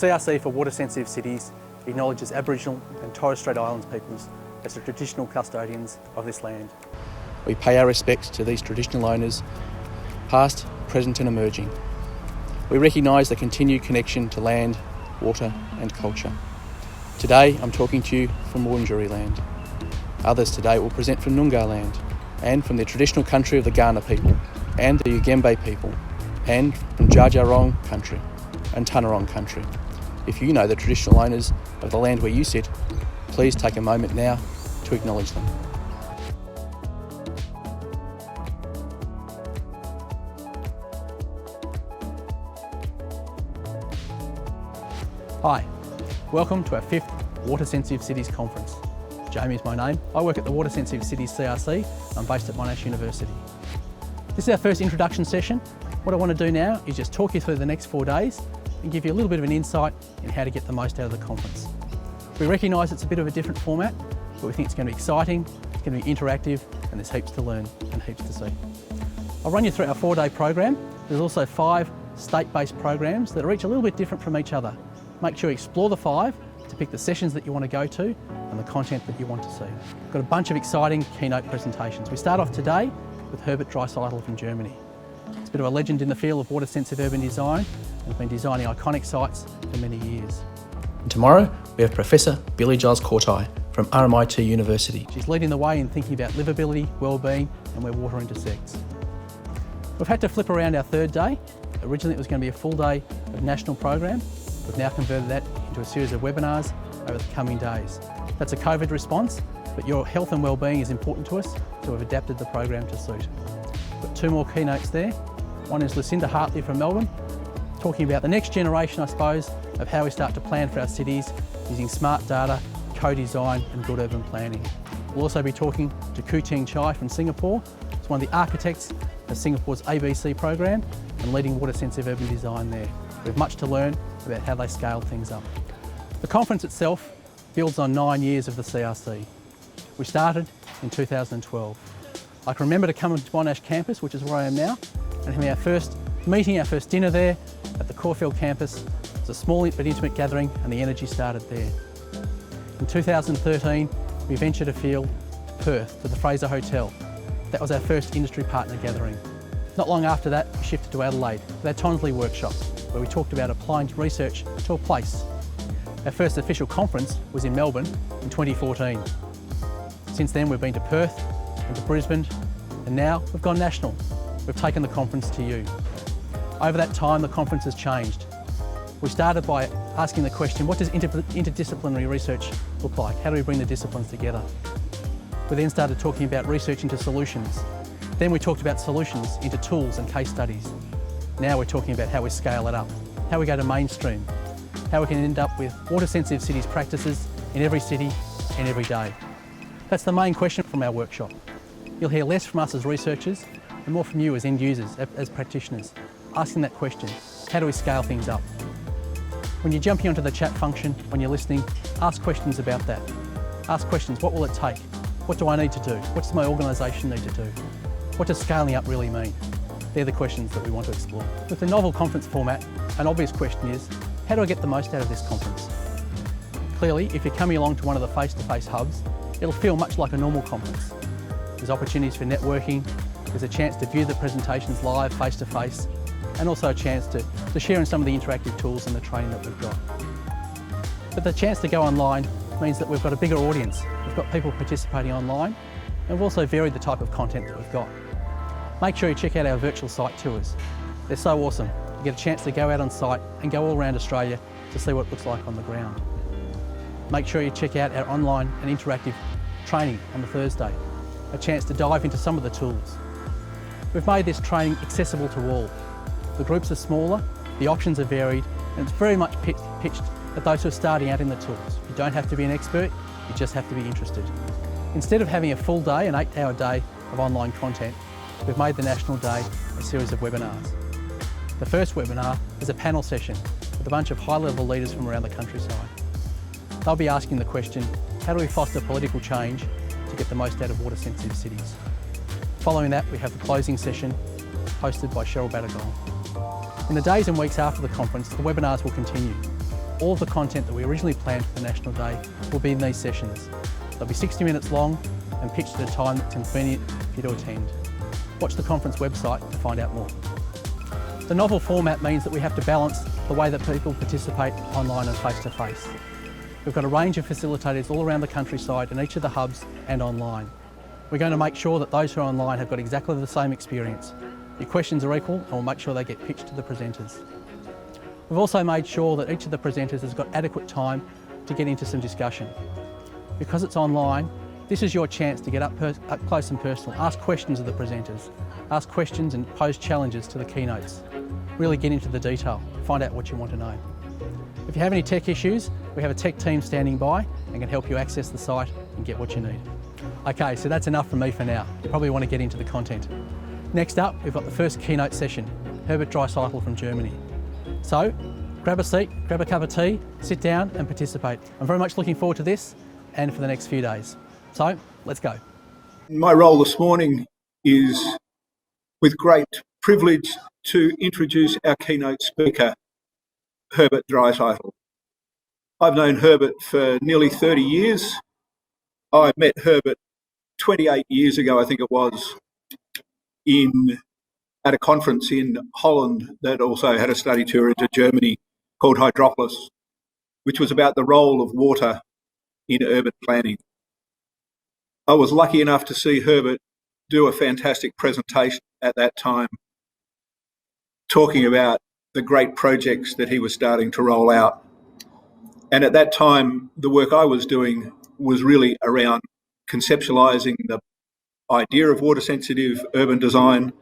CRC for Water Sensitive Cities acknowledges Aboriginal and Torres Strait Islands peoples as the traditional custodians of this land. We pay our respects to these traditional owners, past, present and emerging. We recognise the continued connection to land, water and culture. Today I'm talking to you from Wurundjeri land. Others today will present from Noongar land and from the traditional country of the Kaurna people and the Yugambeh people and from Dja Dja Wurrung country and Tanarong country. If you know the traditional owners of the land where you sit, please take a moment now to acknowledge them. Hi, welcome to our 5th Water Sensitive Cities Conference. Jamie is my name. I work at the Water Sensitive Cities CRC. I'm based at Monash University. This is our first introduction session. What I want to do now is just talk you through the next 4 days and give you a little bit of an insight in how to get the most out of the conference. We recognise it's a bit of a different format, but we think it's going to be exciting, it's going to be interactive, and there's heaps to learn and heaps to see. I'll run you through our 4-day program. There's also 5 state-based programs that are each a little bit different from each other. Make sure you explore the 5 to pick the sessions that you want to go to and the content that you want to see. We've got a bunch of exciting keynote presentations. We start off today with Herbert Dreiseitl from Germany. He's a bit of a legend in the field of water-sensitive urban design and has been designing iconic sites for many years. And tomorrow we have Professor Billy Giles Kortai from RMIT University. She's leading the way in thinking about livability, well-being and where water intersects. We've had to flip around our 3rd day. Originally it was going to be a full day of national program. We've now converted that into a series of webinars over the coming days. That's a COVID response, but your health and well-being is important to us, so we've adapted the program to suit. We've got 2 more keynotes there. One is Lucinda Hartley from Melbourne, talking about the next generation, I suppose, of how we start to plan for our cities using smart data, co-design and good urban planning. We'll also be talking to Khoo Ting Chai from Singapore. He's one of the architects of Singapore's ABC program and leading water-sensitive urban design there. We have much to learn about how they scale things up. The conference itself builds on 9 years of the CRC. We started in 2012. I can remember to come to Monash campus, which is where I am now, and having our first meeting, our first dinner there at the Caulfield campus. It was a small but intimate gathering and the energy started there. In 2013, we ventured afield to Perth, to the Fraser Hotel. That was our first industry partner gathering. Not long after that, we shifted to Adelaide with our Tonsley workshop, where we talked about applying research to a place. Our first official conference was in Melbourne in 2014. Since then we've been to Perth and to Brisbane, and now we've gone national. We've taken the conference to you. Over that time the conference has changed. We started by asking the question, what does interdisciplinary research look like? How do we bring the disciplines together? We then started talking about research into solutions. Then we talked about solutions into tools and case studies. Now we're talking about how we scale it up, how we go to mainstream, how we can end up with water-sensitive cities practices in every city and every day. That's the main question from our workshop. You'll hear less from us as researchers and more from you as end users, as practitioners, asking that question, how do we scale things up? When you're jumping onto the chat function, when you're listening, ask questions about that. Ask questions, what will it take? What do I need to do? What does my organisation need to do? What does scaling up really mean? They're the questions that we want to explore. With the novel conference format, an obvious question is, how do I get the most out of this conference? Clearly, if you're coming along to one of the face-to-face hubs, it'll feel much like a normal conference. There's opportunities for networking, there's a chance to view the presentations live, face-to-face, and also a chance to share in some of the interactive tools and the training that we've got. But the chance to go online means that we've got a bigger audience. We've got people participating online, and we've also varied the type of content that we've got. Make sure you check out our virtual site tours. They're so awesome. You get a chance to go out on site and go all around Australia to see what it looks like on the ground. Make sure you check out our online and interactive training on the Thursday, a chance to dive into some of the tools. We've made this training accessible to all. The groups are smaller, the options are varied, and it's very much pitched at those who are starting out in the tools. You don't have to be an expert, you just have to be interested. Instead of having a full day, an 8-hour day of online content, we've made the National Day a series of webinars. The first webinar is a panel session with a bunch of high-level leaders from around the countryside. They'll be asking the question, how do we foster political change to get the most out of water-sensitive cities? Following that, we have the closing session hosted by Cheryl Battergong. In the days and weeks after the conference, the webinars will continue. all of the content that we originally planned for the National Day will be in these sessions. They'll be 60 minutes long and pitched at a time that's convenient for you to attend. Watch the conference website to find out more. The novel format means that we have to balance the way that people participate online and face-to-face. We've got a range of facilitators all around the countryside in each of the hubs and online. We're going to make sure that those who are online have got exactly the same experience. Your questions are equal and we'll make sure they get pitched to the presenters. We've also made sure that each of the presenters has got adequate time to get into some discussion. Because it's online, this is your chance to get up close and personal, ask questions of the presenters, ask questions and pose challenges to the keynotes. Really get into the detail, find out what you want to know. If you have any tech issues, we have a tech team standing by and can help you access the site and get what you need. Okay, so that's enough from me for now. You probably want to get into the content. Next up, we've got the first keynote session, Herbert Dreiseitl from Germany. So, grab a seat, grab a cup of tea, sit down and participate. I'm very much looking forward to this and for the next few days. So, let's go. My role this morning is, with great privilege, to introduce our keynote speaker, Herbert Dreiseitl. I've known Herbert for nearly 30 years. I met Herbert 28 years ago, I think it was, at a conference in Holland that also had a study tour into Germany called Hydropolis, which was about the role of water in urban planning. I was lucky enough to see Herbert do a fantastic presentation at that time, talking about the great projects that he was starting to roll out. And at that time, the work I was doing was really around conceptualising the idea of water-sensitive urban design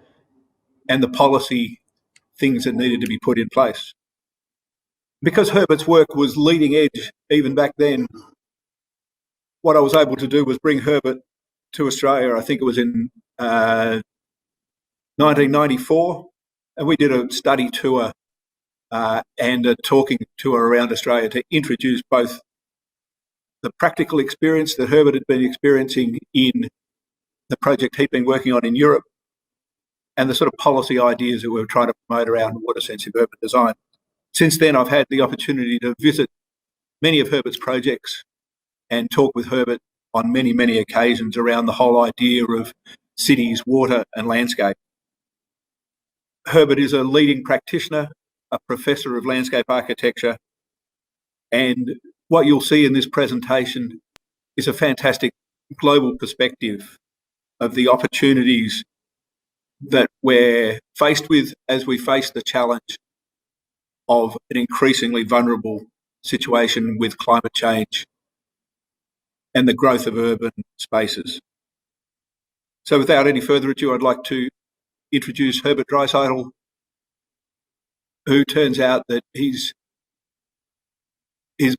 and the policy things that needed to be put in place. Because Herbert's work was leading edge even back then, what I was able to do was bring Herbert to Australia. I think it was in 1994, and we did a study tour and a talking tour around Australia to introduce both the practical experience that Herbert had been experiencing in the project he'd been working on in Europe and the sort of policy ideas that we were trying to promote around water-sensitive urban design. Since then, I've had the opportunity to visit many of Herbert's projects and talk with Herbert on many, many occasions around the whole idea of cities, water and landscape. Herbert is a leading practitioner, a professor of landscape architecture, and what you'll see in this presentation is a fantastic global perspective of the opportunities that we're faced with as we face the challenge of an increasingly vulnerable situation with climate change and the growth of urban spaces. So without any further ado, I'd like to introduce Herbert Dreiseitl, who turns out that his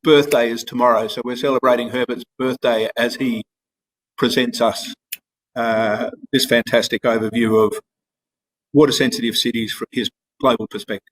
birthday is tomorrow. So we're celebrating Herbert's birthday as he presents us this fantastic overview of water-sensitive cities from his global perspective.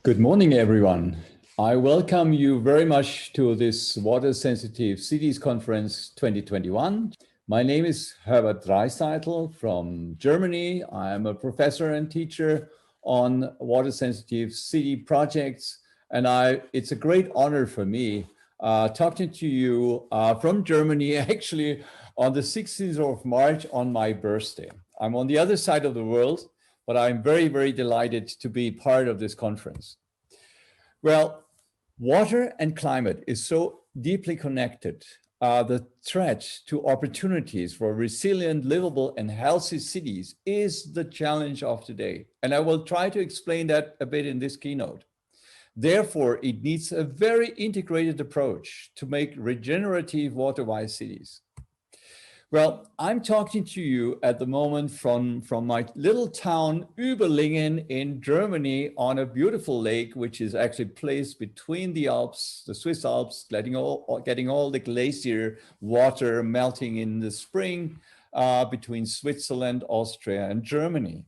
Good morning, everyone. I welcome you very much to this Water Sensitive Cities Conference 2021. My name is Herbert Dreiseitl from Germany. I am a professor and teacher on water sensitive city projects. And it's a great honor for me talking to you from Germany, actually on the 16th of March on my birthday. I'm on the other side of the world, but I'm very, very delighted to be part of this conference. Well, water and climate is so deeply connected. The threat to opportunities for resilient, livable, and healthy cities is the challenge of today. And I will try to explain that a bit in this keynote. Therefore, it needs a very integrated approach to make regenerative water-wise cities. Well, I'm talking to you at the moment from my little town Überlingen in Germany on a beautiful lake, which is actually placed between the Alps, the Swiss Alps, getting all the glacier water melting in the spring between Switzerland, Austria, and Germany.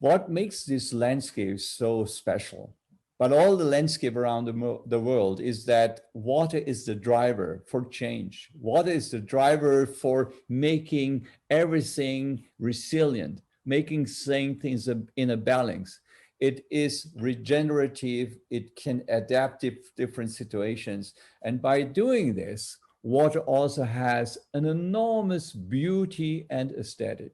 What makes this landscape so special? But all the landscape around the world is that water is the driver for change. Water is the driver for making everything resilient, making things in a balance. It is regenerative, it can adapt to different situations. And by doing this, water also has an enormous beauty and aesthetic.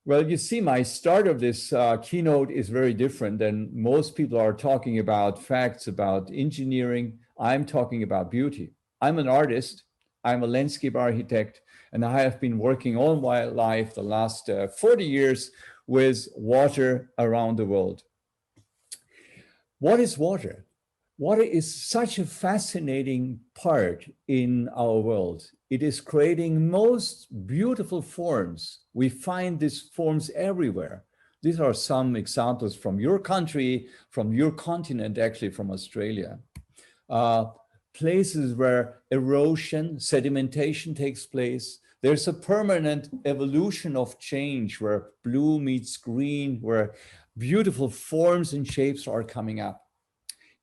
Well, you see, my start of this keynote is very different than most people are talking about facts about engineering. I'm talking about beauty. I'm an artist, I'm a landscape architect, and I have been working all my life, the last 40 years, with water around the world. What is water? Water is such a fascinating part in our world. It is creating most beautiful forms. We find these forms everywhere. These are some examples from your country, from your continent, actually from Australia. Places where erosion, sedimentation takes place. There's a permanent evolution of change where blue meets green, where beautiful forms and shapes are coming up.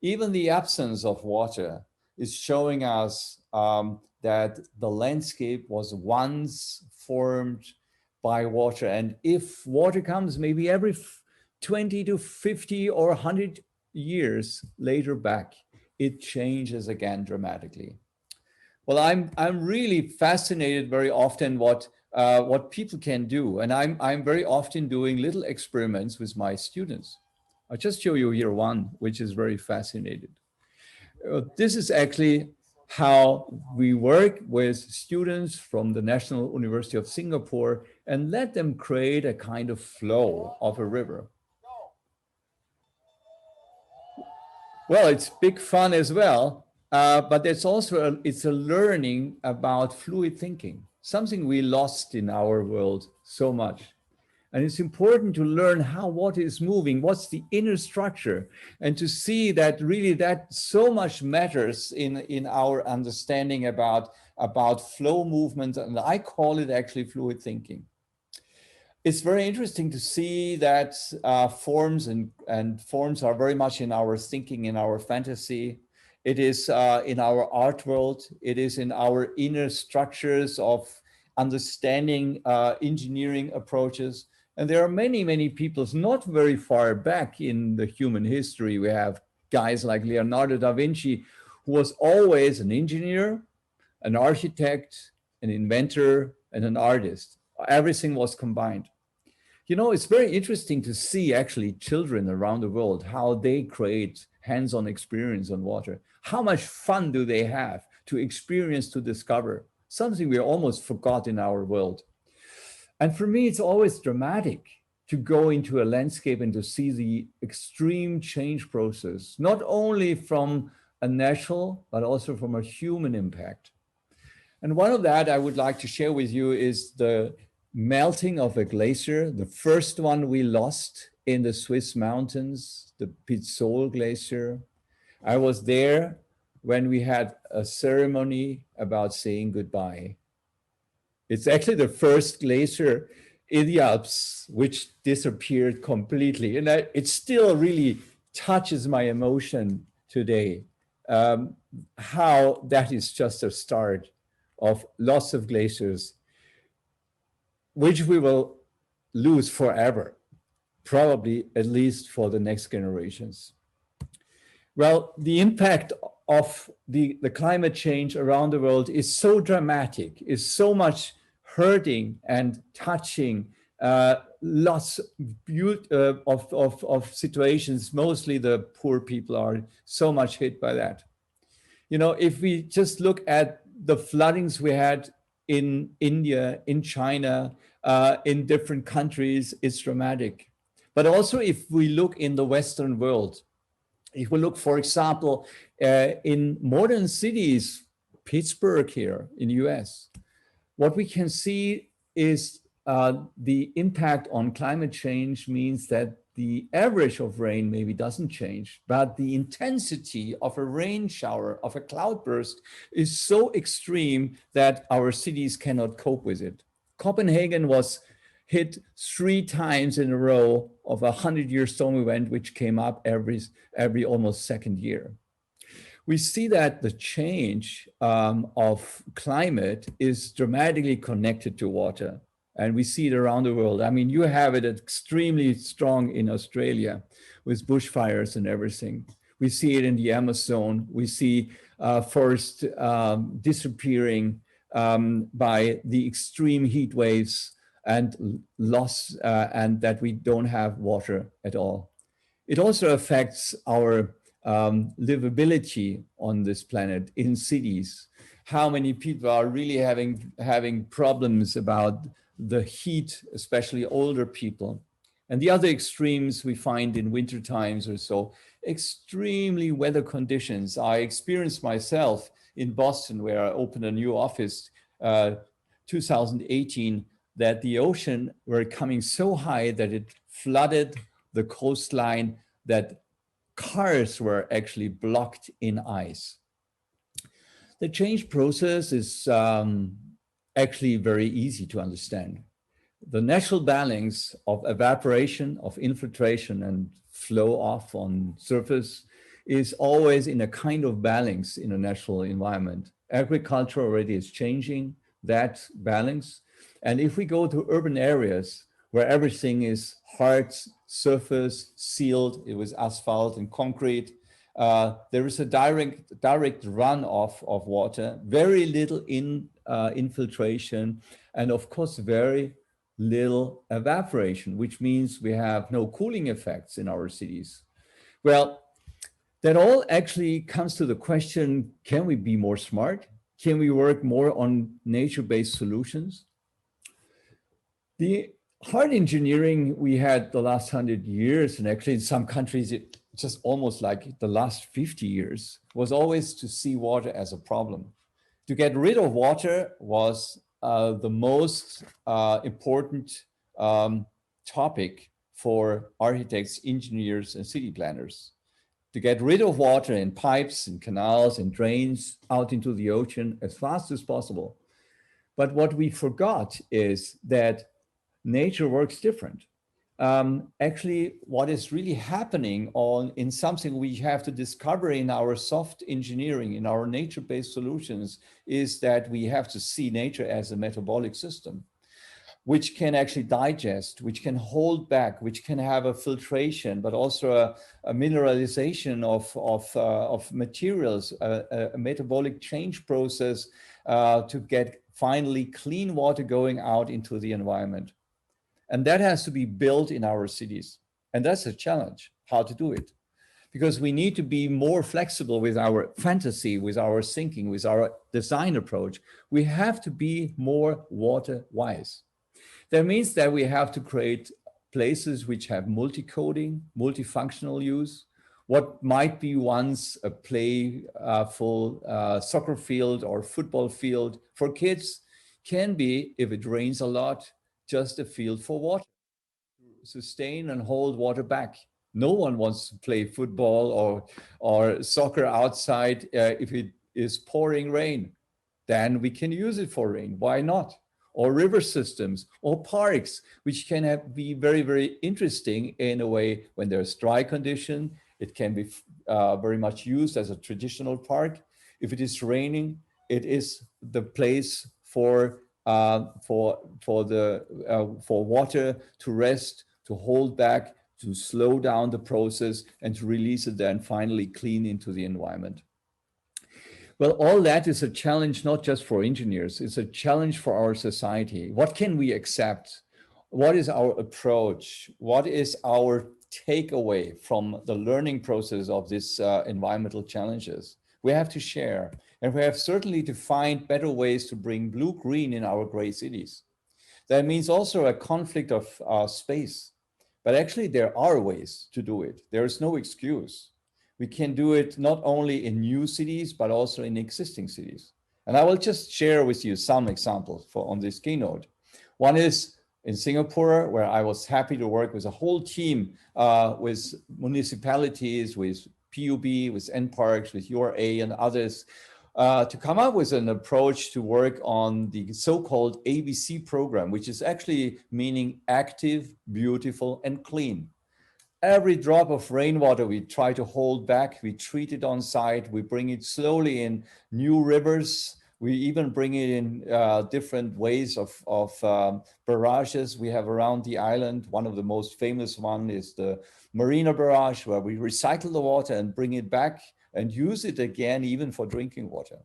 Even the absence of water is showing us that the landscape was once formed by water. And if water comes maybe every 20 to 50 or 100 years later back, it changes again dramatically. Well, I'm really fascinated very often what people can do. And I'm very often doing little experiments with my students. I'll just show you here one, which is very fascinating. This is actually how we work with students from the National University of Singapore and let them create a kind of flow of a river. Well, it's big fun as well, but it's also it's a learning about fluid thinking, something we lost in our world so much. And it's important to learn how water is moving, what's the inner structure, and to see that really that so much matters in our understanding about flow movement. And I call it actually fluid thinking. It's very interesting to see that forms and forms are very much in our thinking, in our fantasy. It is in our art world. It is in our inner structures of understanding engineering approaches. And there are many, many people, not very far back in the human history. We have guys like Leonardo da Vinci, who was always an engineer, an architect, an inventor, and an artist. Everything was combined. You know, it's very interesting to see actually children around the world, how they create hands-on experience on water. How much fun do they have to experience, to discover, something we almost forgot in our world. And for me, it's always dramatic to go into a landscape and to see the extreme change process, not only from a natural, but also from a human impact. And one of that I would like to share with you is the melting of a glacier, the first one we lost in the Swiss mountains, the Pizzol Glacier. I was there when we had a ceremony about saying goodbye. It's actually the first glacier in the Alps which disappeared completely. And it still really touches my emotion today, how that is just a start of lots of glaciers, which we will lose forever, probably at least for the next generations. Well, the impact of the climate change around the world is so dramatic, is so much hurting and touching lots of situations. Mostly the poor people are so much hit by that. You know, if we just look at the floodings we had in India, in China, in different countries, it's dramatic. But also if we look in the Western world, if we look, for example, in modern cities, Pittsburgh here in the US, what we can see is the impact on climate change means that the average of rain maybe doesn't change, but the intensity of a rain shower, of a cloudburst is so extreme that our cities cannot cope with it. Copenhagen was hit 3 times in a row of a 100-year storm event, which came up every almost second year. We see that the change of climate is dramatically connected to water. And we see it around the world. I mean, you have it extremely strong in Australia with bushfires and everything. We see it in the Amazon. We see forests disappearing by the extreme heat waves and loss, and that we don't have water at all. It also affects our livability on this planet in cities. How many people are really having problems about the heat, especially older people. And the other extremes we find in winter times or so, extremely weather conditions. I experienced myself in Boston, where I opened a new office 2018, that the ocean were coming so high that it flooded the coastline, that cars were actually blocked in ice. The change process is actually very easy to understand. The natural balance of evaporation, of infiltration and flow off on surface is always in a kind of balance in a natural environment. Agriculture already is changing that balance. And if we go to urban areas where everything is hard surface, sealed, it was asphalt and concrete, there is a direct runoff of water, very little infiltration, and of course, very little evaporation, which means we have no cooling effects in our cities. Well, that all actually comes to the question, can we be more smart? Can we work more on nature-based solutions? The hard engineering we had the last 100 years, and actually in some countries, it just almost like the last 50 years, was always to see water as a problem. To get rid of water was the most important topic for architects, engineers, and city planners. To get rid of water in pipes and canals and drains out into the ocean as fast as possible. But what we forgot is that nature works different. Actually, what is really happening in something we have to discover in our soft engineering, in our nature-based solutions, is that we have to see nature as a metabolic system, which can actually digest, which can hold back, which can have a filtration, but also a mineralization of materials, a metabolic change process to get finally clean water going out into the environment. And that has to be built in our cities. And that's a challenge, how to do it. Because we need to be more flexible with our fantasy, with our thinking, with our design approach. We have to be more water wise. That means that we have to create places which have multi-coding, multifunctional use. What might be once a playful soccer field or football field for kids can be, if it rains a lot, just a field for water, to sustain and hold water back. No one wants to play football or soccer outside if it is pouring rain. Then we can use it for rain. Why not? Or river systems or parks, which can be very, very interesting in a way when there's dry condition. It can be very much used as a traditional park. If it is raining, it is the place for water to rest, to hold back, to slow down the process, and to release it then finally clean into the environment. Well, all that is a challenge, not just for engineers, it's a challenge for our society. What can we accept? What is our approach? What is our takeaway from the learning process of these environmental challenges? We have to share, and we have certainly to find better ways to bring blue-green in our gray cities. That means also a conflict of space, but actually there are ways to do it. There is no excuse. We can do it not only in new cities, but also in existing cities. And I will just share with you some examples on this keynote. One is in Singapore, where I was happy to work with a whole team with municipalities, with PUB, with NParks, with URA and others, to come up with an approach to work on the so-called ABC program, which is actually meaning active, beautiful, and clean. Every drop of rainwater we try to hold back, we treat it on site, we bring it slowly in new rivers, We even bring it in different ways of barrages we have around the island. One of the most famous one is the Marina Barrage, where we recycle the water and bring it back and use it again, even for drinking water.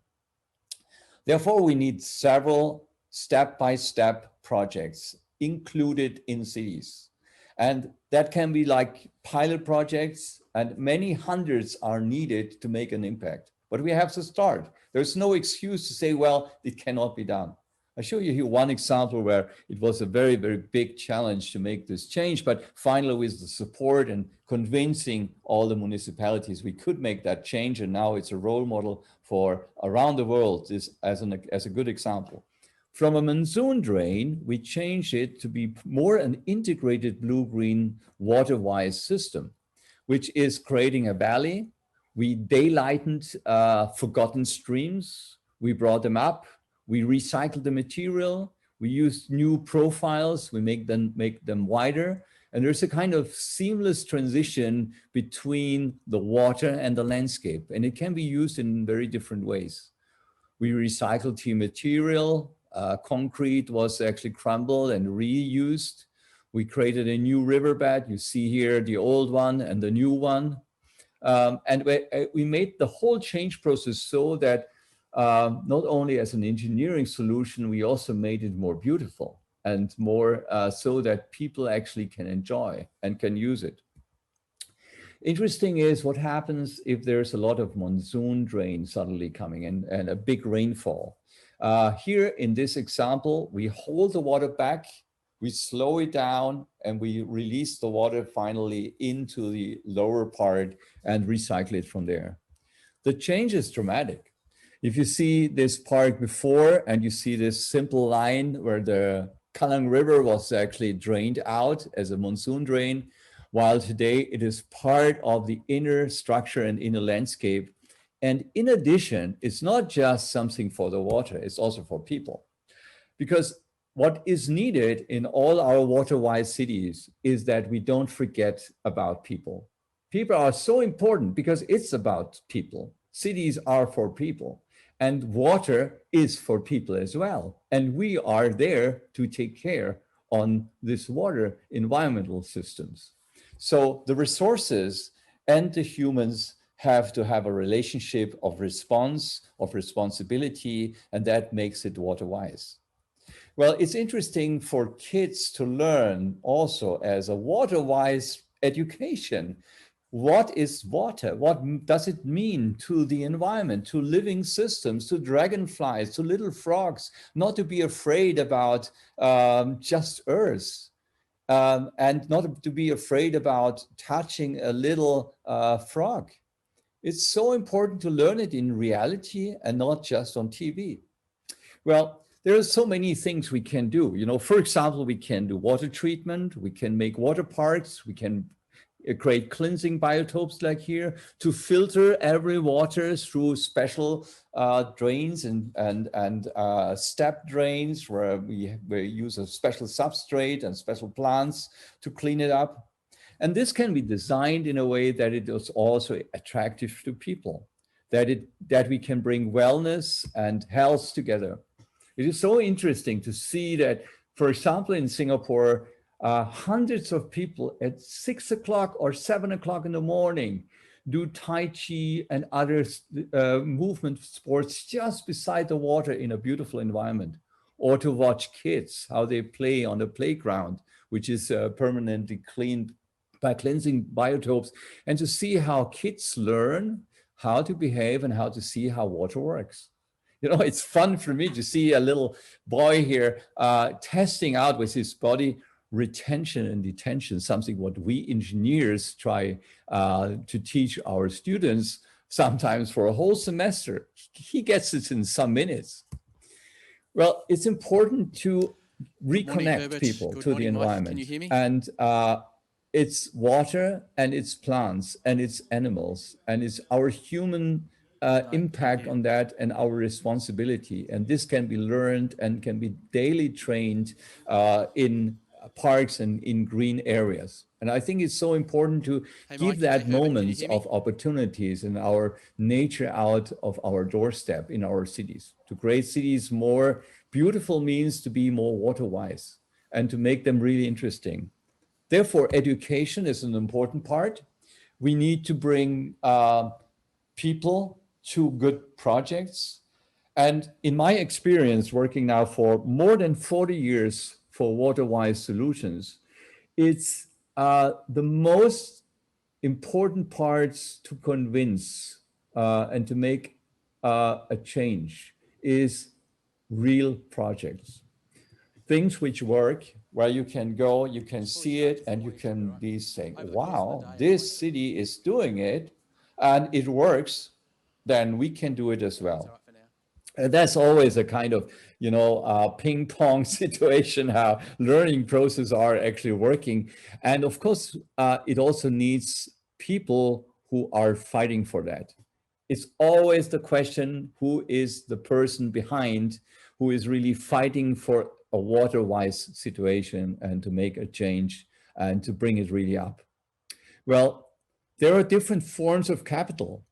Therefore, we need several step-by-step projects included in cities. And that can be like pilot projects, and many hundreds are needed to make an impact. But we have to start. There's no excuse to say, well, it cannot be done. I'll show you here one example where it was a very, very big challenge to make this change, but finally with the support and convincing all the municipalities, we could make that change. And now it's a role model for around the world, this as a good example. From a monsoon drain, we changed it to be more an integrated blue-green water-wise system, which is creating a valley. We daylightened forgotten streams. We brought them up. We recycled the material. We used new profiles. We make them wider. And there's a kind of seamless transition between the water and the landscape. And it can be used in very different ways. We recycled the material. Concrete was actually crumbled and reused. We created a new riverbed. You see here the old one and the new one. And we made the whole change process so that not only as an engineering solution, we also made it more beautiful and more so that people actually can enjoy and can use it. Interesting is what happens if there's a lot of monsoon drain suddenly coming in and a big rainfall. Here in this example, we hold the water back, we slow it down, and we release the water finally into the lower part and recycle it from there. The change is dramatic. If you see this part before and you see this simple line where the Kallang River was actually drained out as a monsoon drain, while today it is part of the inner structure and inner landscape. And in addition, it's not just something for the water, it's also for people. Because what is needed in all our water-wise cities is that we don't forget about people. People are so important because it's about people. Cities are for people. And water is for people as well. And we are there to take care on this water environmental systems. So the resources and the humans have to have a relationship of response, of responsibility, and that makes it water-wise. Well, it's interesting for kids to learn also as a water-wise education. What is water? What does it mean to the environment, to living systems, to dragonflies, to little frogs? Not to be afraid about just Earth, and not to be afraid about touching a little frog. It's so important to learn it in reality and not just on TV. Well, there are so many things we can do. You know, for example, we can do water treatment, we can make water parks, we can create cleansing biotopes like here to filter every water through special drains and step drains where we use a special substrate and special plants to clean it up. And this can be designed in a way that it is also attractive to people, that we can bring wellness and health together. It is so interesting to see that, for example, in Singapore, hundreds of people at 6 o'clock or 7 o'clock in the morning do Tai Chi and other movement sports just beside the water in a beautiful environment, or to watch kids, how they play on the playground, which is permanently cleaned by cleansing biotopes, and to see how kids learn how to behave and how to see how water works. You know, it's fun for me to see a little boy here testing out with his body retention and detention, something what we engineers try to teach our students sometimes for a whole semester. He gets it in some minutes. Well, it's important to reconnect people to the environment. Can you hear me? And it's water and it's plants and it's animals and it's our human impact on that and our responsibility. And this can be learned and can be daily trained in parks and in green areas. And I think it's so important to Hey, give Mikey. that Hey, Herbert, can you moments hear me? of opportunities in our nature out of our doorstep in our cities. To create cities more beautiful means to be more water wise and to make them really interesting. Therefore, education is an important part. We need to bring people to good projects. And in my experience, working now for more than 40 years for water-wise solutions, it's the most important parts to convince and to make a change is real projects. Things which work, where you can go, you can see it, and you can be saying, wow, this city is doing it and it works, then we can do it as well. And that's always a kind of, ping pong situation, how learning processes are actually working. And of course, it also needs people who are fighting for that. It's always the question, who is the person behind who is really fighting for a water-wise situation and to make a change and to bring it really up. Well, there are different forms of capital.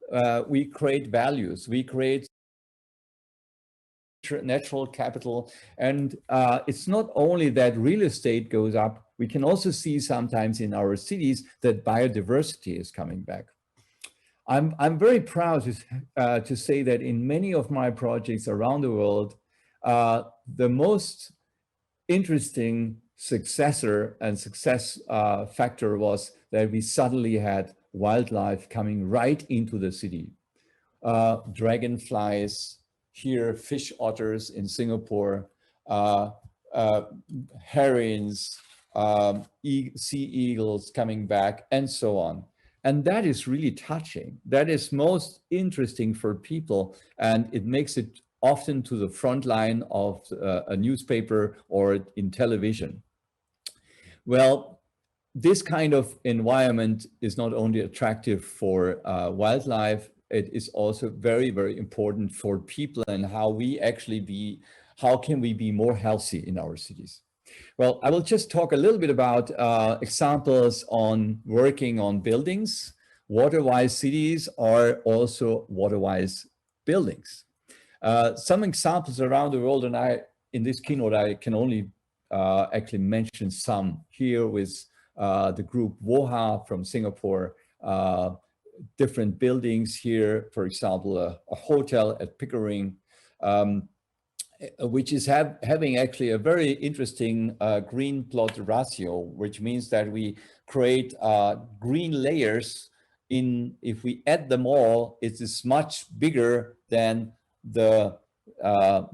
We create values, we create natural capital. And it's not only that real estate goes up, we can also see sometimes in our cities that biodiversity is coming back. I'm very proud to say that in many of my projects around the world, the most interesting success factor was that we suddenly had wildlife coming right into the city. Dragonflies, here fish otters in Singapore, herons, sea eagles coming back, and so on. And that is really touching. That is most interesting for people, and it makes it often to the front line of a newspaper or in television. Well, this kind of environment is not only attractive for wildlife, it is also very, very important for people and how can we be more healthy in our cities. Well, I will just talk a little bit about examples on working on buildings. Water-wise cities are also water-wise buildings. Some examples around the world, and in this keynote, I can only actually mention some here with the group WOHA from Singapore, different buildings here, for example, a hotel at Pickering, which is having actually a very interesting green plot ratio, which means that we create green layers if we add them all, it is much bigger than the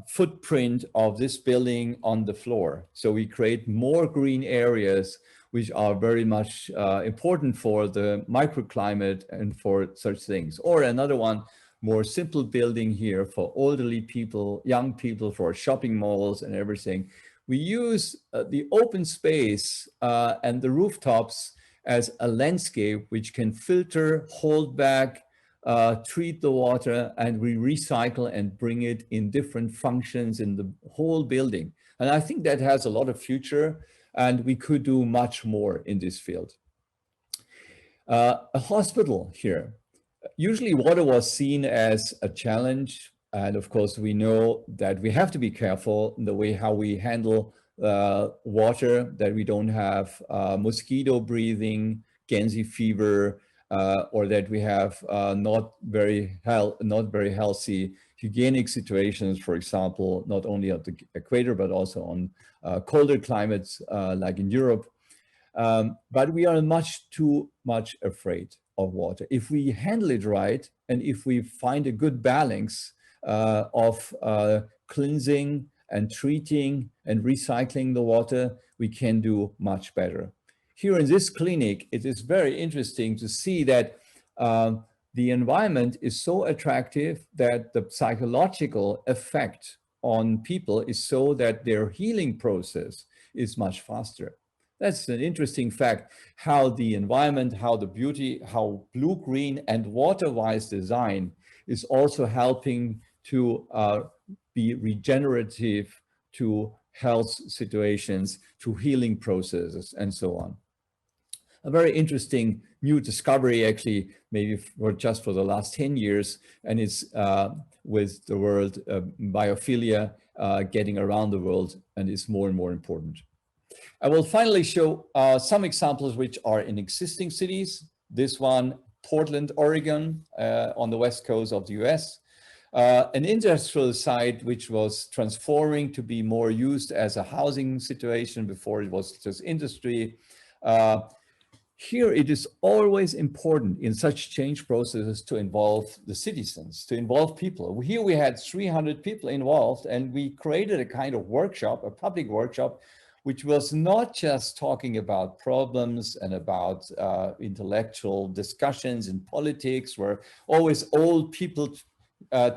footprint of this building on the floor. So we create more green areas, which are very much important for the microclimate and for such things. Or another one, more simple building here for elderly people, young people, for shopping malls and everything. We use the open space and the rooftops as a landscape which can filter, hold back, treat the water, and we recycle and bring it in different functions in the whole building. And I think that has a lot of future, and we could do much more in this field. A hospital here. Usually water was seen as a challenge. And of course, we know that we have to be careful in the way how we handle water, that we don't have mosquito breathing, Guernsey fever, or that we have not very healthy hygienic situations, for example, not only at the equator, but also on colder climates like in Europe. But we are too much afraid of water. If we handle it right, and if we find a good balance of cleansing and treating and recycling the water, we can do much better. Here in this clinic, it is very interesting to see that the environment is so attractive that the psychological effect on people is so that their healing process is much faster. That's an interesting fact, how the environment, how the beauty, how blue, green, and water-wise design is also helping to be regenerative to health situations, to healing processes, and so on. a very interesting new discovery, actually, maybe just for the last 10 years, and it's with the world biophilia getting around the world, and is more and more important. I will finally show some examples which are in existing cities. This one, Portland, Oregon, on the west coast of the US. An industrial site which was transforming to be more used as a housing situation. Before it was just industry. Here it is always important in such change processes to involve the citizens, to involve people. Here we had 300 people involved, and we created a kind of workshop, a public workshop, which was not just talking about problems and about intellectual discussions in politics, where always old people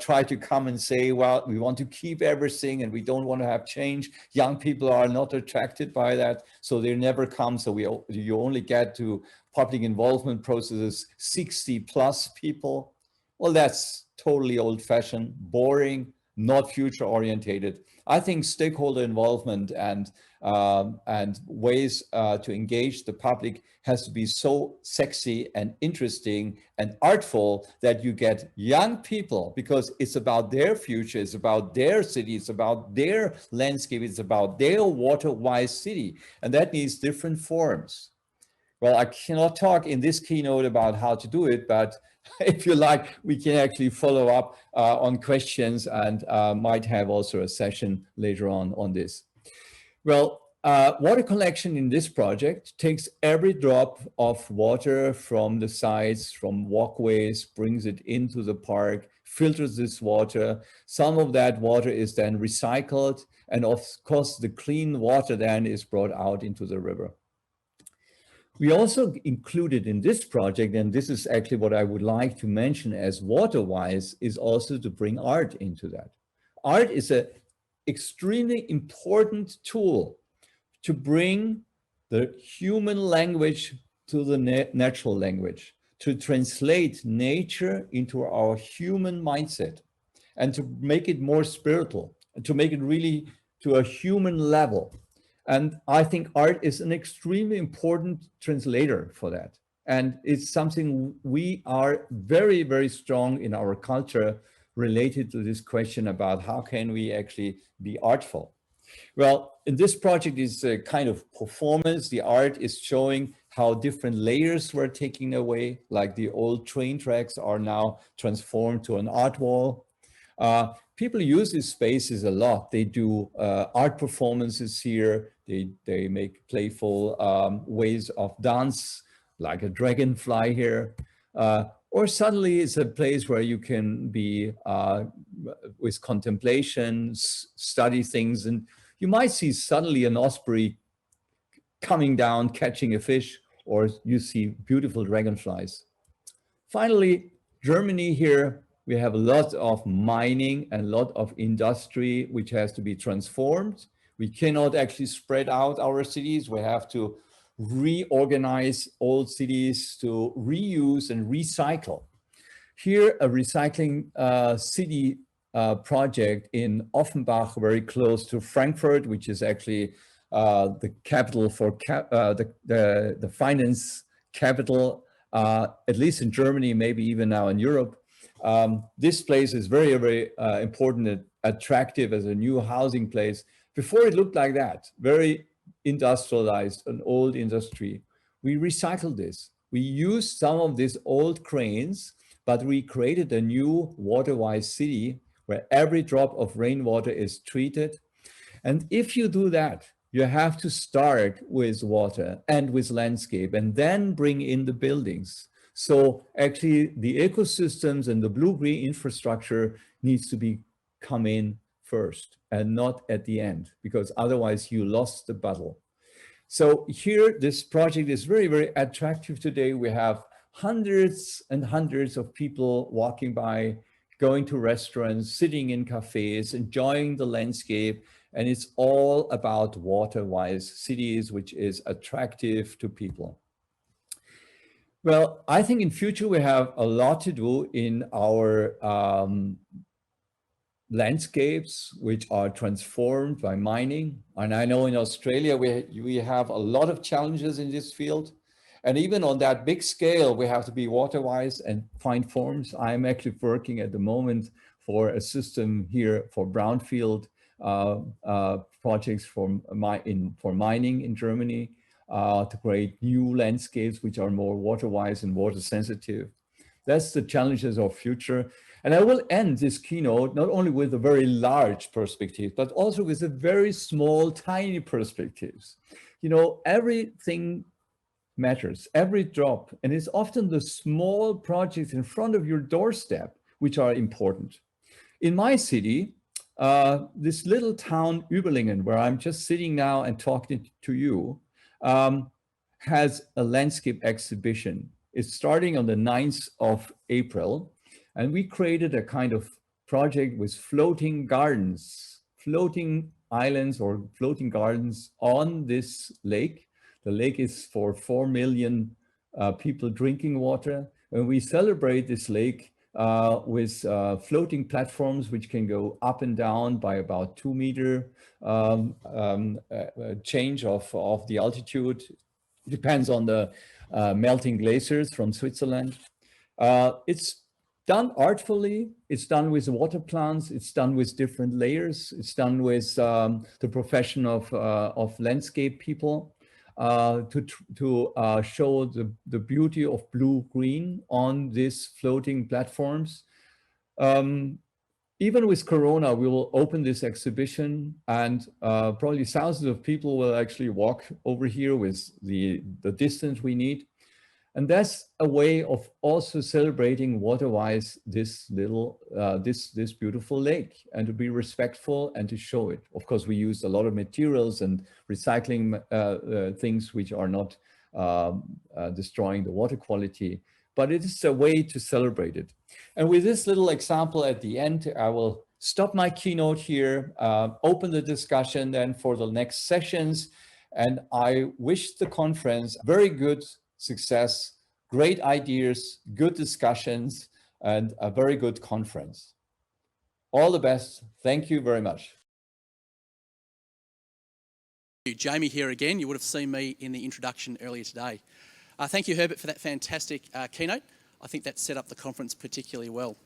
try to come and say, well, we want to keep everything and we don't want to have change. Young people are not attracted by that, so they never come. So you only get to public involvement processes 60 plus people. Well, that's totally old-fashioned, boring, not future orientated. I think stakeholder involvement and ways to engage the public has to be so sexy and interesting and artful that you get young people, because it's about their future, it's about their city, it's about their landscape, it's about their water-wise city, and that needs different forms. Well, I cannot talk in this keynote about how to do it, but if you like, we can actually follow up on questions, and might have also a session later on this. Well, water collection in this project takes every drop of water from the sites, from walkways, brings it into the park, filters this water. Some of that water is then recycled, and of course the clean water then is brought out into the river. We also included in this project, and this is actually what I would like to mention as water-wise, is also to bring art into that. Art is an extremely important tool to bring the human language to the natural language, to translate nature into our human mindset, and to make it more spiritual, and to make it really to a human level. And I think art is an extremely important translator for that. And it's something we are very, very strong in our culture related to this question about how can we actually be artful. Well, in this project is a kind of performance. The art is showing how different layers were taken away, like the old train tracks are now transformed to an art wall. People use these spaces a lot. They do art performances here. They make playful ways of dance, like a dragonfly here. Or suddenly it's a place where you can be with contemplation, study things, and you might see suddenly an osprey coming down, catching a fish, or you see beautiful dragonflies. Finally, Germany here, we have a lot of mining and a lot of industry which has to be transformed. We cannot actually spread out our cities. We have to reorganize old cities to reuse and recycle. Here, a recycling city project in Offenbach, very close to Frankfurt, which is actually the capital for the finance capital, at least in Germany, maybe even now in Europe. This place is very, very important and attractive as a new housing place. Before it looked like that, very industrialized, an old industry. We recycled this. We used some of these old cranes, but we created a new water-wise city where every drop of rainwater is treated. And if you do that, you have to start with water and with landscape and then bring in the buildings. So actually the ecosystems and the blue-green infrastructure needs to come in first and not at the end, because otherwise you lost the battle. So here, this project is very, very attractive today. We have hundreds and hundreds of people walking by, going to restaurants, sitting in cafes, enjoying the landscape. And it's all about water-wise cities, which is attractive to people. Well, I think in future we have a lot to do in our landscapes, which are transformed by mining. And I know in Australia, we have a lot of challenges in this field. And even on that big scale, we have to be water-wise and find forms. I'm actually working at the moment for a system here for brownfield projects for mining in Germany to create new landscapes which are more water-wise and water sensitive. That's the challenges of future. And I will end this keynote not only with a very large perspective, but also with a very small, tiny perspectives. You know, everything matters, every drop, and it's often the small projects in front of your doorstep which are important. In my city, this little town Überlingen, where I'm just sitting now and talking to you, has a landscape exhibition. It's starting on the 9th of April, and we created a kind of project with floating gardens, floating islands or floating gardens on this lake. The lake is for 4 million people drinking water, and we celebrate this lake with floating platforms which can go up and down by about 2 meter change of the altitude. It depends on the melting glaciers from Switzerland. It's done artfully, it's done with water plants, it's done with different layers, it's done with the profession of landscape people to show the beauty of blue-green on these floating platforms. Even with Corona, we will open this exhibition, and probably thousands of people will actually walk over here with the distance we need. And that's a way of also celebrating water-wise this little, this beautiful lake, and to be respectful and to show it. Of course, we use a lot of materials and recycling things which are not destroying the water quality, but it is a way to celebrate it. And with this little example at the end, I will stop my keynote here, open the discussion then for the next sessions. And I wish the conference very good success, great ideas, good discussions, and a very good conference. All the best. Thank you very much. Jamie here again. You would have seen me in the introduction earlier today. Thank you, Herbert, for that fantastic keynote. I think that set up the conference particularly well.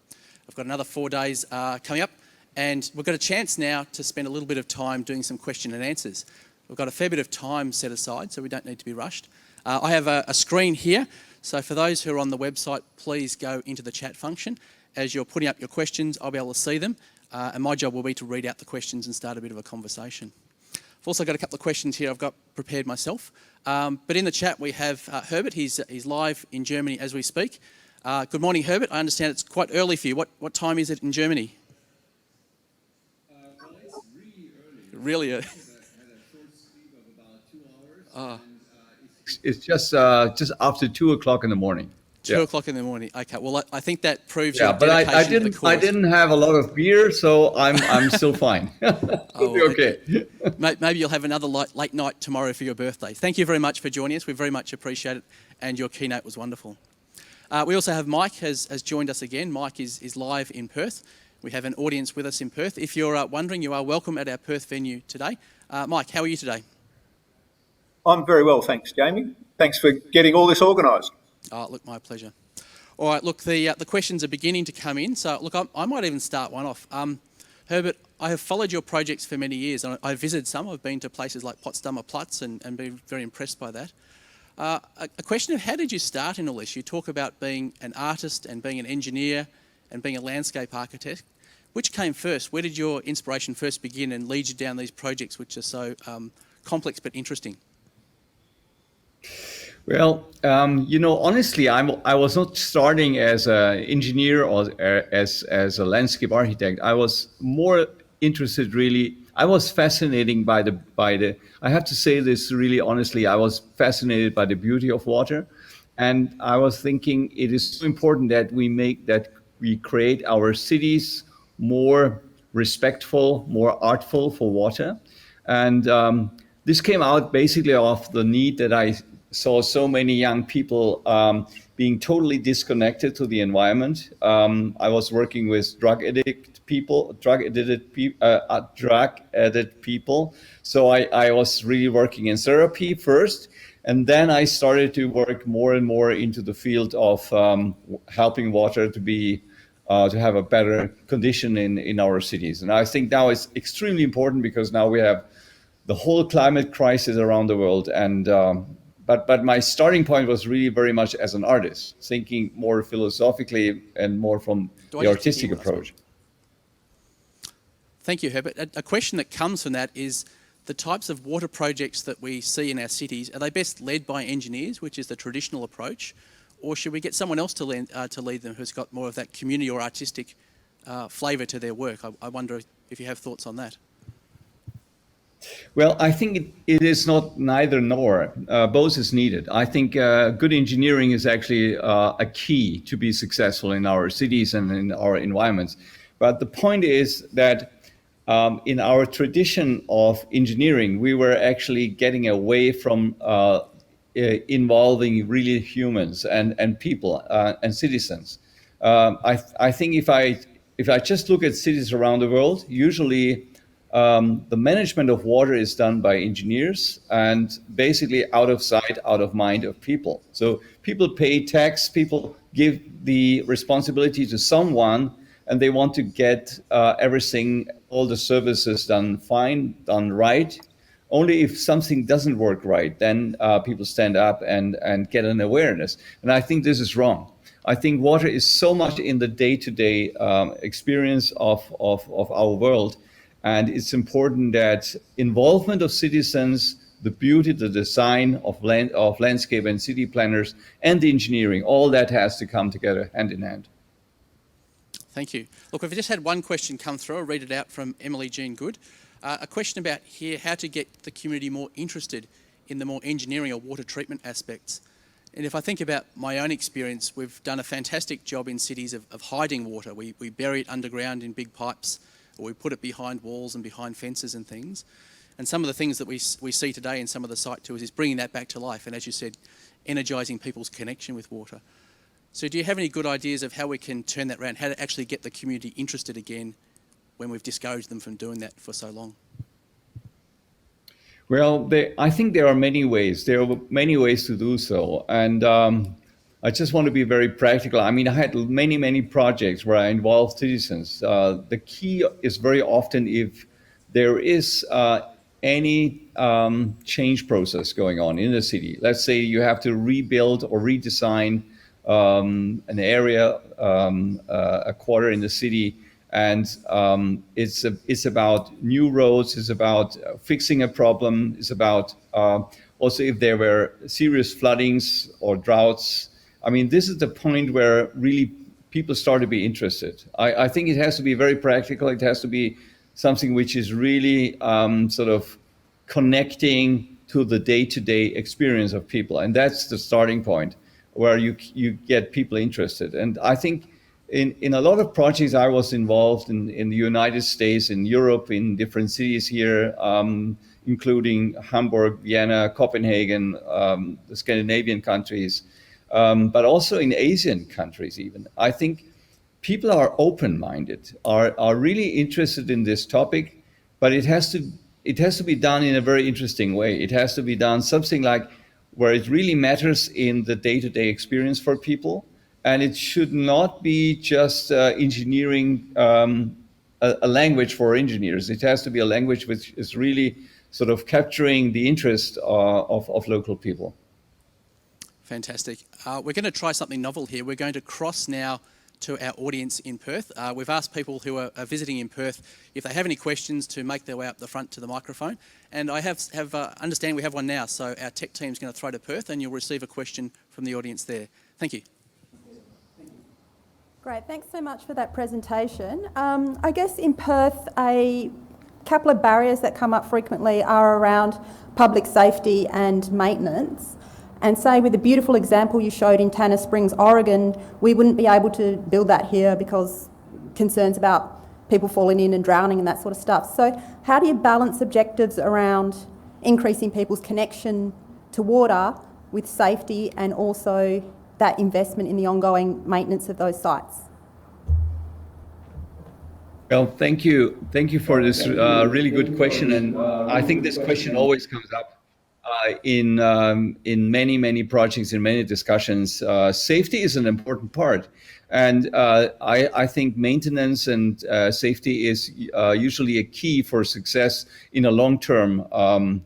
I've got another 4 days coming up, and we've got a chance now to spend a little bit of time doing some question and answers. We've got a fair bit of time set aside, so we don't need to be rushed. I have a screen here, so for those who are on the website, please go into the chat function. As you're putting up your questions, I'll be able to see them, and my job will be to read out the questions and start a bit of a conversation. I've also got a couple of questions here I've got prepared myself, but in the chat we have Herbert. He's live in Germany as we speak. Good morning, Herbert. I understand it's quite early for you. What time is it in Germany? Well, it's really early. Really early. I had a short sleep of about 2 hours. It's just after 2 o'clock in the morning. 2 o'clock in the morning. Okay. Well, I think that proves your dedication but to the cause. I didn't have a lot of beer, so I'm still fine. Okay. Maybe you'll have another late night tomorrow for your birthday. Thank you very much for joining us. We very much appreciate it, and your keynote was wonderful. We also have Mike has joined us again. Mike is live in Perth. We have an audience with us in Perth. If you're wondering, you are welcome at our Perth venue today. Mike, how are you today? I'm very well, thanks, Jamie. Thanks for getting all this organised. Oh, look, my pleasure. All right, look, the questions are beginning to come in. So, look, I might even start one off. Herbert, I have followed your projects for many years. And I've visited some. I've been to places like Potsdamer Platz and been very impressed by that. A question of how did you start in all this? You talk about being an artist and being an engineer and being a landscape architect. Which came first? Where did your inspiration first begin and lead you down these projects which are so complex but interesting? Well, honestly, I was not starting as an engineer or as a landscape architect. I was more interested, really. I was fascinated by the. I have to say this really honestly. I was fascinated by the beauty of water, and I was thinking it is so important that we create our cities more respectful, more artful for water, and this came out basically of the need that I saw so many young people being totally disconnected to the environment. I was working with drug addicted people. So I was really working in therapy first. And then I started to work more and more into the field of helping water to be to have a better condition in our cities. And I think now it's extremely important because now we have the whole climate crisis around the world. And but my starting point was really very much as an artist, thinking more philosophically and more from the artistic approach. Thank you, Herbert. A question that comes from that is the types of water projects that we see in our cities, are they best led by engineers, which is the traditional approach, or should we get someone else to lead them who's got more of that community or artistic flavour to their work? I wonder if you have thoughts on that. Well, I think it is not neither nor. Both is needed. I think good engineering is actually a key to be successful in our cities and in our environments. But the point is that in our tradition of engineering, we were actually getting away from involving really humans and people and citizens. I think if I just look at cities around the world, usually the management of water is done by engineers and basically out of sight, out of mind of people. So people pay tax, people give the responsibility to someone, and they want to get everything, all the services done fine, done right. Only if something doesn't work right, then people stand up and get an awareness. And I think this is wrong. I think water is so much in the day-to-day experience of our world. And it's important that involvement of citizens, the beauty, the design of landscape and city planners, and the engineering, all that has to come together hand in hand. Thank you. Look, we've just had one question come through. I'll read it out from Emily Jean Good. A question about here how to get the community more interested in the more engineering or water treatment aspects. And if I think about my own experience, we've done a fantastic job in cities of hiding water. We bury it underground in big pipes, or we put it behind walls and behind fences and things. And some of the things that we see today in some of the site tours is bringing that back to life. And as you said, energising people's connection with water. So do you have any good ideas of how we can turn that around, how to actually get the community interested again when we've discouraged them from doing that for so long? Well, I think there are many ways. There are many ways to do so. And I just want to be very practical. I mean, I had many, many projects where I involved citizens. The key is very often if there is any change process going on in the city. Let's say you have to rebuild or redesign an area, a quarter in the city, and it's about new roads, it's about fixing a problem, it's about also if there were serious floodings or droughts. I mean, this is the point where really people start to be interested. I think it has to be very practical. It has to be something which is really sort of connecting to the day-to-day experience of people, and that's the starting point where you get people interested. And I think in a lot of projects I was involved in the United States, in Europe, in different cities here, including Hamburg, Vienna, Copenhagen, the Scandinavian countries, but also in Asian countries even. I think people are open-minded, are really interested in this topic, but it has to be done in a very interesting way. It has to be done something like where it really matters in the day-to-day experience for people. And it should not be just engineering, a language for engineers. It has to be a language which is really sort of capturing the interest of local people. Fantastic. We're going to try something novel here. We're going to cross now to our audience in Perth. We've asked people who are visiting in Perth if they have any questions to make their way up the front to the microphone. And I understand we have one now, so our tech team's going to throw to Perth and you'll receive a question from the audience there. Thank you. Great, thanks so much for that presentation. I guess in Perth, a couple of barriers that come up frequently are around public safety and maintenance. And say with the beautiful example you showed in Tanner Springs, Oregon, we wouldn't be able to build that here because concerns about people falling in and drowning and that sort of stuff. So how do you balance objectives around increasing people's connection to water with safety and also that investment in the ongoing maintenance of those sites? Well, thank you for this really good question. And I think this question always comes up in many projects, in many discussions, safety is an important part. And I think maintenance and safety is usually a key for success in a long-term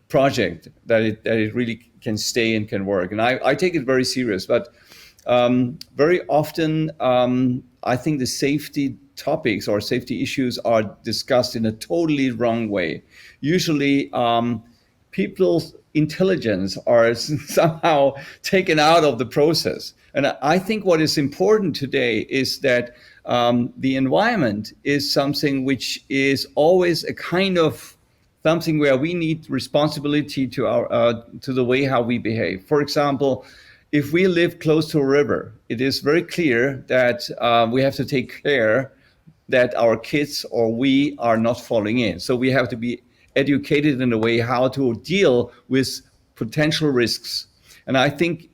project, that it really can stay and can work. And I take it very serious. But very often, I think the safety topics or safety issues are discussed in a totally wrong way. Usually, people's intelligence are somehow taken out of the process. And I think what is important today is that the environment is something which is always a kind of something where we need responsibility to our to the way how we behave. For example, if we live close to a river, it is very clear that we have to take care that our kids or we are not falling in. So we have to be educated in a way how to deal with potential risks. And I think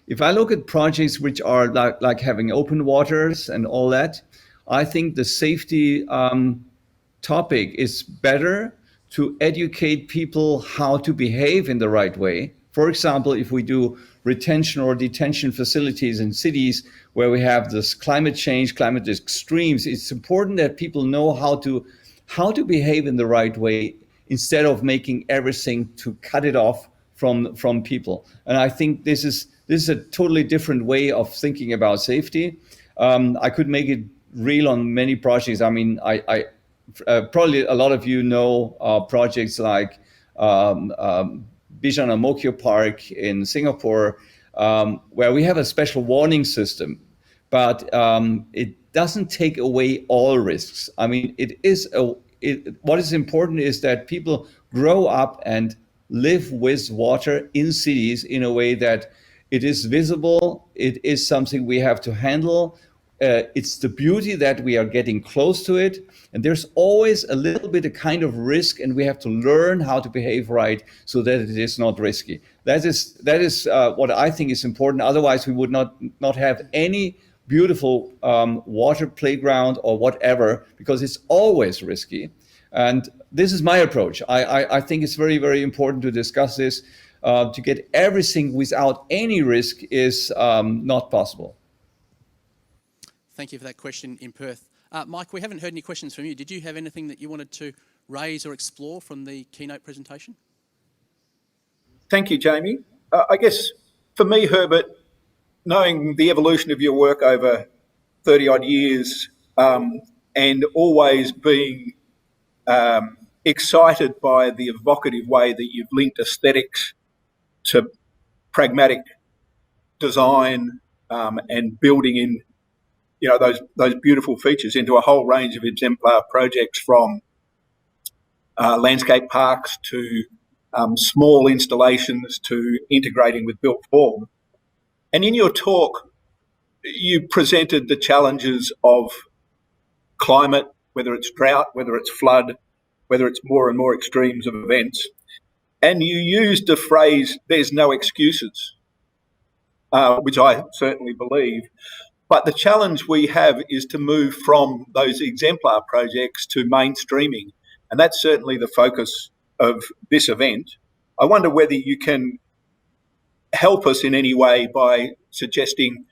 if I look at projects which are like having open waters and all that, I think the safety topic is better to educate people how to behave in the right way. For example, if we do retention or detention facilities in cities where we have this climate change, climate extremes, it's important that people know how to behave in the right way instead of making everything to cut it off from people. And I think this is a totally different way of thinking about safety. I could make it real on many projects. I mean, I probably a lot of you know projects like Bijan Amokyo Park in Singapore, where we have a special warning system, but it doesn't take away all risks. I mean, what is important is that people grow up and live with water in cities in a way that it is visible, it is something we have to handle. It's the beauty that we are getting close to it. And there's always a little bit of kind of risk, and we have to learn how to behave right so that it is not risky. That is what I think is important. Otherwise, we would not have any beautiful water playground or whatever, because it's always risky. And this is my approach. I think it's very, very important to discuss this. To get everything without any risk is not possible. Thank you for that question in Perth. Mike, we haven't heard any questions from you. Did you have anything that you wanted to raise or explore from the keynote presentation? Thank you, Jamie. I guess for me, Herbert, knowing the evolution of your work over 30 odd years and always being excited by the evocative way that you've linked aesthetics to pragmatic design and building in those beautiful features into a whole range of exemplar projects, from landscape parks to small installations to integrating with built form. And in your talk, you presented the challenges of climate, whether it's drought, whether it's flood, whether it's more and more extremes of events. And you used the phrase, "there's no excuses," which I certainly believe. But the challenge we have is to move from those exemplar projects to mainstreaming. And that's certainly the focus of this event. I wonder whether you can help us in any way by suggesting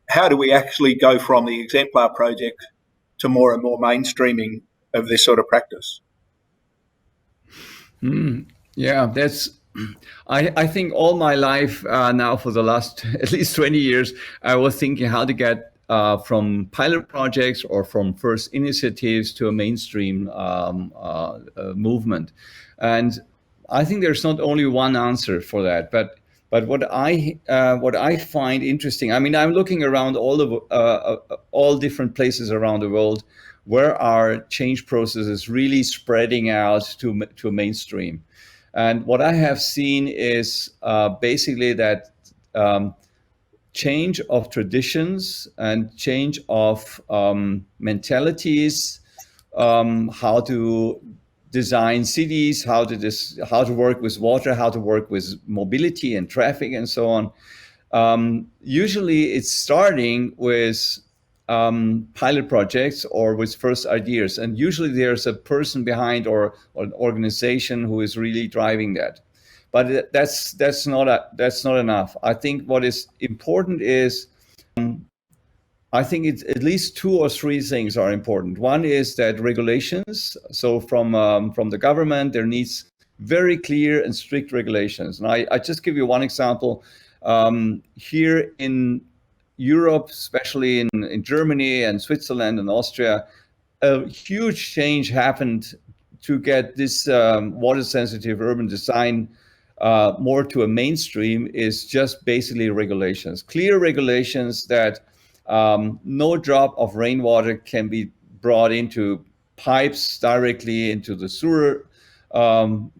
how do we actually go from the exemplar project to more and more mainstreaming of this sort of practice? Yeah, I think all my life now for the last at least 20 years, I was thinking how to get from pilot projects or from first initiatives to a mainstream movement. And I think there's not only one answer for that, but what I find interesting, I mean, I'm looking around all different places around the world where our change process is really spreading out to mainstream. And what I have seen is basically that change of traditions and change of mentalities, how to design cities, how to work with water, how to work with mobility and traffic and so on. Usually it's starting with pilot projects or with first ideas. And usually there's a person behind or an organization who is really driving that. But that's not enough. I think what is important is, I think it's at least 2 or 3 things are important. One is that regulations. So from the government, there needs very clear and strict regulations. And I just give you one example. Here in Europe, especially in Germany and Switzerland and Austria, a huge change happened to get this water-sensitive urban design more to a mainstream is just basically regulations. Clear regulations that no drop of rainwater can be brought into pipes directly into the sewer,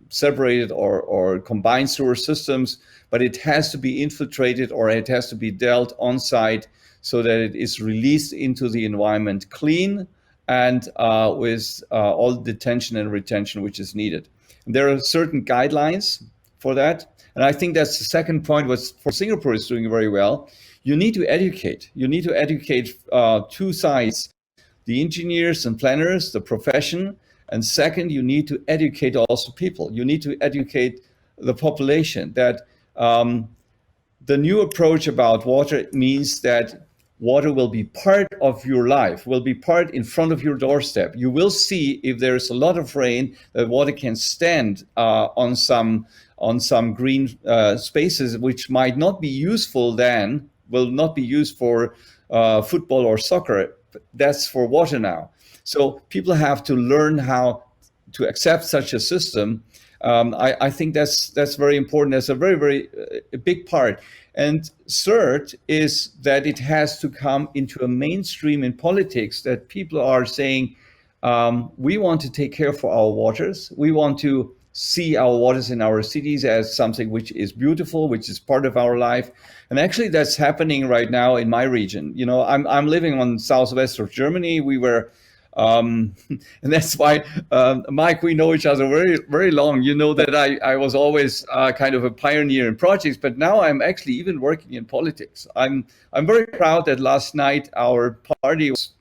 separated or combined sewer systems, but it has to be infiltrated or it has to be dealt on site so that it is released into the environment clean and with all the detention and retention which is needed. And there are certain guidelines for that. And I think that's the second point, what for Singapore is doing very well. You need to educate. You need to educate 2 sides, the engineers and planners, the profession. And second, you need to educate also people. You need to educate the population that the new approach about water means that water will be part of your life, will be part in front of your doorstep. You will see if there is a lot of rain that water can stand on some green spaces, which might not be useful then, will not be used for football or soccer. That's for water now. So people have to learn how to accept such a system. I think that's very important. That's a very, very big part. And third is that it has to come into a mainstream in politics, that people are saying, we want to take care for our waters. We want to see our waters in our cities as something which is beautiful, which is part of our life. And actually that's happening right now in my region. You know, I'm living on southwest of Germany. We were, and that's why, Mike, we know each other very, very long. You know that I was always kind of a pioneer in projects, but now I'm actually even working in politics. I'm very proud that last night our party was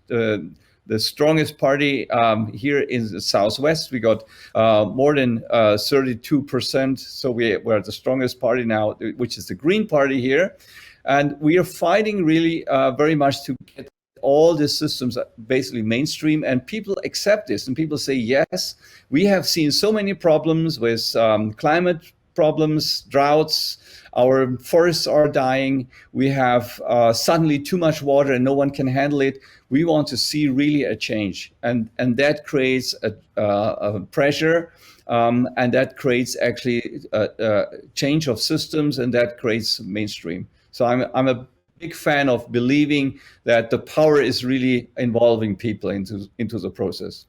the strongest party here in the Southwest. We got more than 32%. So we're the strongest party now, which is the Green Party here. And we are fighting really very much to get all the systems basically mainstream, and people accept this, and people say, yes, we have seen so many problems with climate problems, droughts, our forests are dying, we have suddenly too much water and no one can handle it. We want to see really a change, and that creates a pressure, and that creates actually a change of systems, and that creates mainstream. So I'm a big fan of believing that the power is really involving people into the process.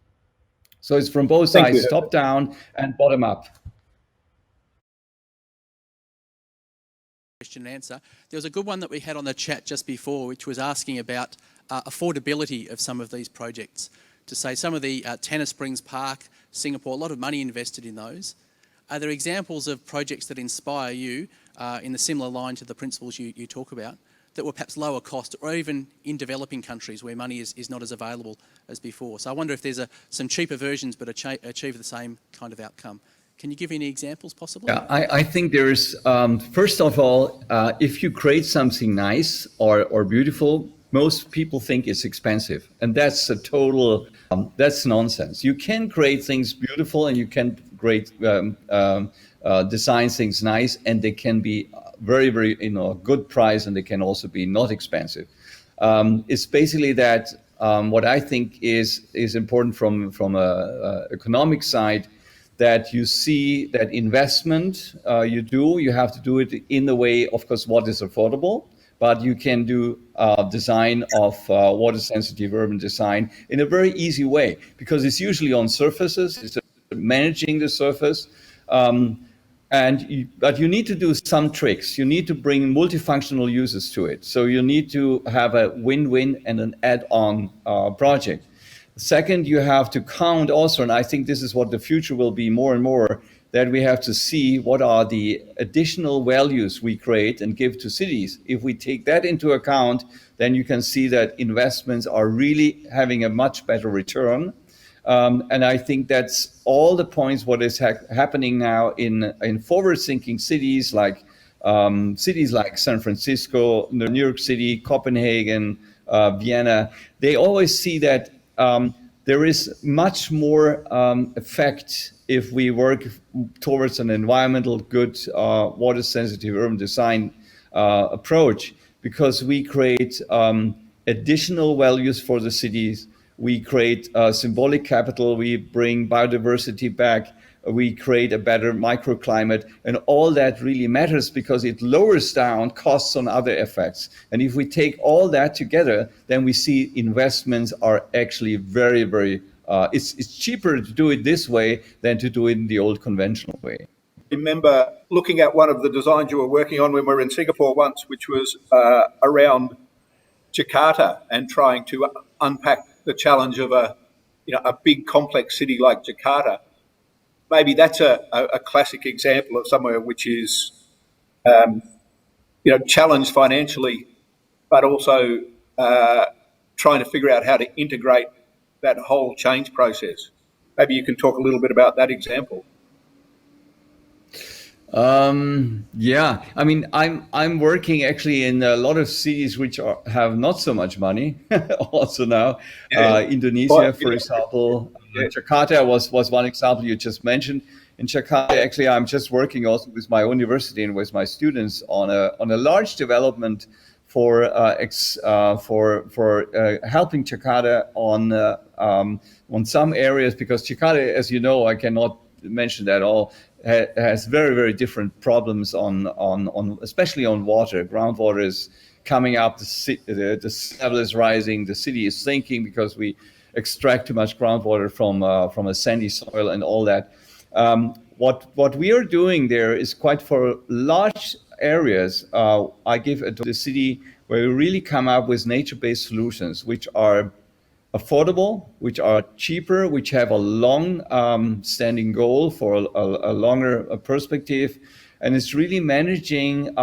So it's from both sides, top down and bottom up. Question and answer. There was a good one that we had on the chat just before, which was asking about affordability of some of these projects. To say some of the Tanner Springs Park, Singapore, a lot of money invested in those. Are there examples of projects that inspire you in the similar line to the principles you talk about, that were perhaps lower cost, or even in developing countries where money is not as available as before? So I wonder if there's some cheaper versions but achieve the same kind of outcome. Can you give any examples possibly? Yeah, I think there's, first of all, if you create something nice or beautiful, most people think it's expensive. And that's a total, that's nonsense. You can create things beautiful and you can create, design things nice, and they can be very, very, good price, and they can also be not expensive. It's basically that what I think is important from a economic side, that you see that investment you have to do it in the way, of course, what is affordable, but you can do design of water sensitive urban design in a very easy way, because it's usually on surfaces, it's managing the surface. But you need to do some tricks. You need to bring multifunctional uses to it. So you need to have a win-win and an add-on project. Second, you have to count also, and I think this is what the future will be more and more, that we have to see what are the additional values we create and give to cities. If we take that into account, then you can see that investments are really having a much better return. And I think that's all the points what is happening now in forward-thinking cities like San Francisco, New York City, Copenhagen, Vienna. They always see that there is much more effect if we work towards an environmental good, water-sensitive urban design approach, because we create additional values for the cities. We create symbolic capital. We bring biodiversity back. We create a better microclimate, and all that really matters because it lowers down costs on other effects. And if we take all that together, then we see investments are actually very, very, it's cheaper to do it this way than to do it in the old conventional way. I remember looking at one of the designs you were working on when we were in Singapore once, which was around Jakarta, and trying to unpack the challenge of a big complex city like Jakarta. Maybe that's a classic example of somewhere which is, challenged financially, but also trying to figure out how to integrate that whole change process. Maybe you can talk a little bit about that example. Yeah, I mean, I'm working actually in a lot of cities which have not so much money also now. Indonesia, for example. Jakarta was one example you just mentioned. In Jakarta, actually, I'm just working also with my university and with my students on a large development for helping Jakarta on some areas, because Jakarta, as you know, I cannot mention that all, has very, very different problems on especially on water. Groundwater is coming up, the level is rising, the city is sinking because we extract too much groundwater from a sandy soil and all that. What we are doing there is quite for large areas. I give it to the city where we really come up with nature-based solutions, which are affordable, which are cheaper, which have a long standing goal for a longer perspective. And it's really managing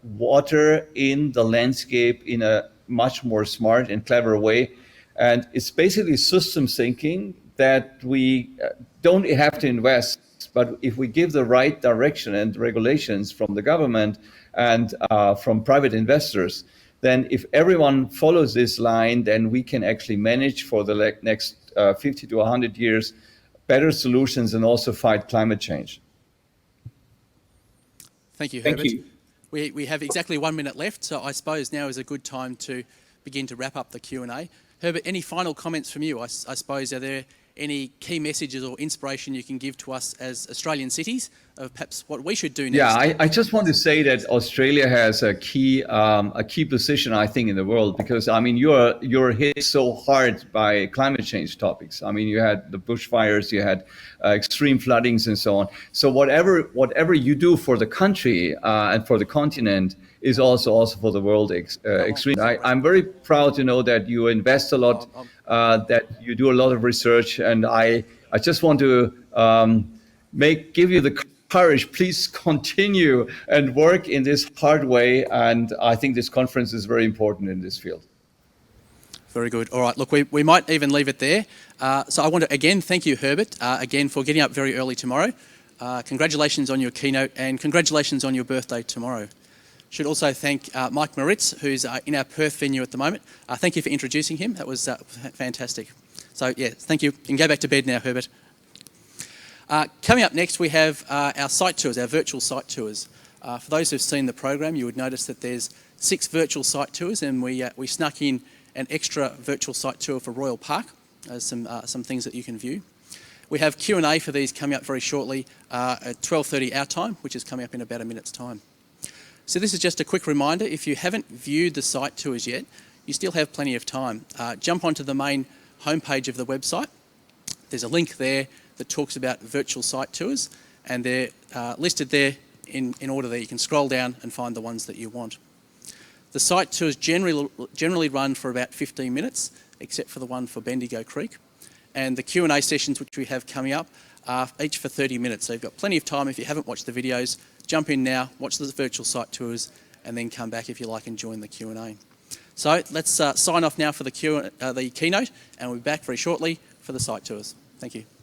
water in the landscape in a much more smart and clever way. And it's basically system thinking that we don't have to invest, but if we give the right direction and regulations from the government and from private investors, then if everyone follows this line, then we can actually manage for the next 50 to 100 years better solutions and also fight climate change. Thank you, Herbert. Thank you. We have exactly 1 minute left, so I suppose now is a good time to begin to wrap up the Q&A. Herbert, any final comments from you? I suppose, are there any key messages or inspiration you can give to us as Australian cities of perhaps what we should do next? Yeah, I just want to say that Australia has a key position, I think, in the world, because I mean you're hit so hard by climate change topics. I mean, you had the bushfires, you had extreme floodings, and so on. So whatever you do for the country and for the continent is also for the world extreme. I'm very proud to know that you invest a lot, that you do a lot of research, and I just want to give you the courage. Please continue and work in this hard way, and I think this conference is very important in this field. Very good. All right, look, we might even leave it there. So I want to again thank you, Herbert, again for getting up very early tomorrow. Congratulations on your keynote, and congratulations on your birthday tomorrow. Should also thank Mike Moritz, who's in our Perth venue at the moment. Thank you for introducing him. That was fantastic. So yeah, thank you. You can go back to bed now, Herbert. Coming up next, we have our site tours, our virtual site tours. For those who've seen the program, you would notice that there's 6 virtual site tours, and we snuck in an extra virtual site tour for Royal Park. There's some things that you can view. We have Q&A for these coming up very shortly at 12:30 our time, which is coming up in about a minute's time. So this is just a quick reminder, if you haven't viewed the site tours yet, you still have plenty of time. Jump onto the main homepage of the website. There's a link there that talks about virtual site tours, and they're listed there in order that you can scroll down and find the ones that you want. The site tours generally run for about 15 minutes, except for the one for Bendigo Creek. And the Q&A sessions which we have coming up are each for 30 minutes. So you've got plenty of time. If you haven't watched the videos, jump in now, watch the virtual site tours, and then come back if you like and join the Q&A. So let's sign off now for the keynote, and we'll be back very shortly for for the site tours. Thank you.